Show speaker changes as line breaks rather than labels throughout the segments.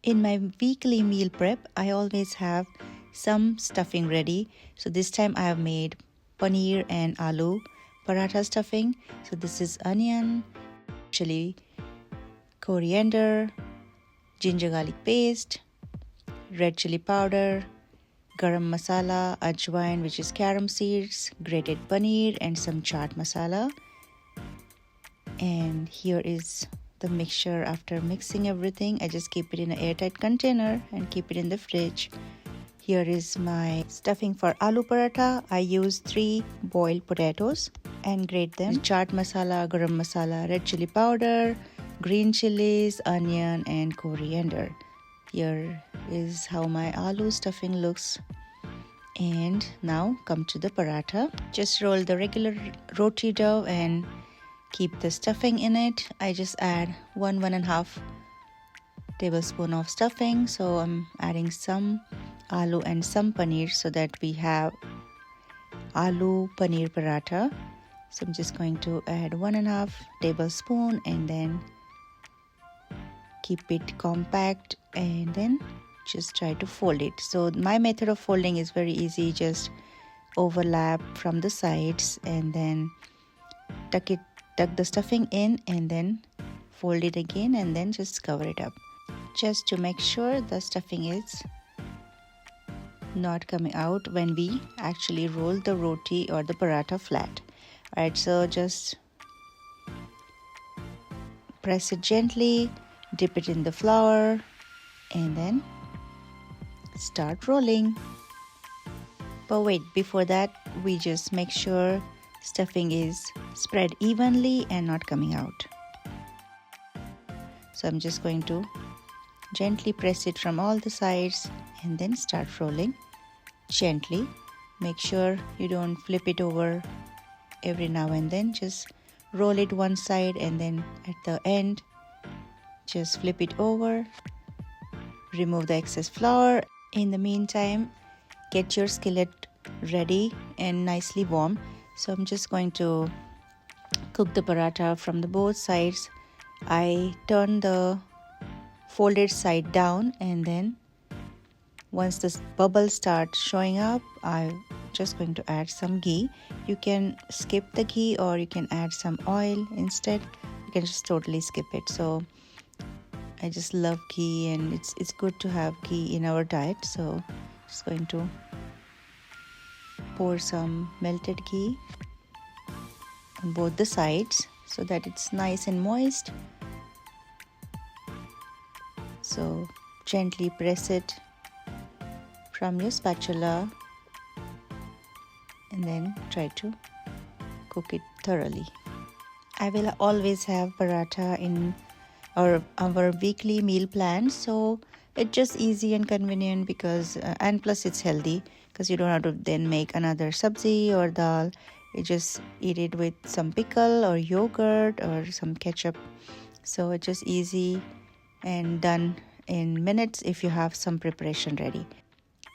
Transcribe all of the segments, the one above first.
In my weekly meal prep, I always have some stuffing ready. So this time I have made paneer and aloo paratha stuffing. So this is onion, chili, coriander, ginger garlic paste, red chili powder, garam masala, ajwain, which is carom seeds, grated paneer, and some chaat masala. And here is the mixture. After mixing everything, I just keep it in an airtight container and keep it in the fridge. Here is my stuffing for aloo paratha. I use 3 boiled potatoes and grate them. Chaat masala, garam masala, red chili powder, green chilies, onion, and coriander. Here is how my aloo stuffing looks. And now come to the paratha. Just roll the regular roti dough and keep the stuffing in it. I just add 1.5 tablespoon of stuffing. So I'm adding some aloo and some paneer so that we have aloo paneer paratha. So I'm just going to add 1.5 tablespoon and then keep it compact and then just try to fold it. So my method of folding is very easy. Just overlap from the sides and then tuck the stuffing in and then fold it again and then just cover it up, just to make sure the stuffing is not coming out when we actually roll the roti or the paratha flat. Alright, so just press it gently, dip it in the flour and then start rolling. But wait, before that we just make sure stuffing is spread evenly and not coming out. So I'm just going to gently press it from all the sides and then start rolling gently. Make sure you don't flip it over every now and then. Just roll it one side and then at the end just flip it over. Remove the excess flour. In the meantime, get your skillet ready and nicely warm. So I'm just going to cook the paratha from the both sides. I turn the folded side down and then once the bubbles start showing up, I'm just going to add some ghee. You can skip the ghee or you can add some oil instead. You can just totally skip it. So I just love ghee and it's good to have ghee in our diet. So just going to pour some melted ghee on both the sides so that it's nice and moist. So gently press it from your spatula and then try to cook it thoroughly. I will always have paratha in our weekly meal plan, so it's just easy and convenient because and plus it's healthy because you don't have to then make another sabzi or dal. You just eat it with some pickle or yogurt or some ketchup. So it's just easy and done in minutes if you have some preparation ready.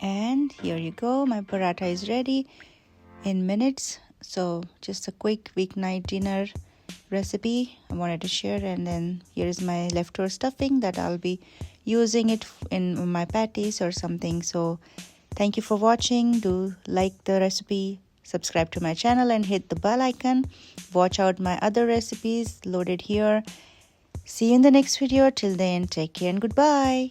And here you go, my paratha is ready in minutes. So just a quick weeknight dinner recipe I wanted to share. And then here is my leftover stuffing that I'll be using it in my patties or something. So thank you for watching. Do like the recipe, subscribe to my channel and hit the bell icon. Watch out my other recipes loaded here. See you in the next video. Till then, take care and goodbye.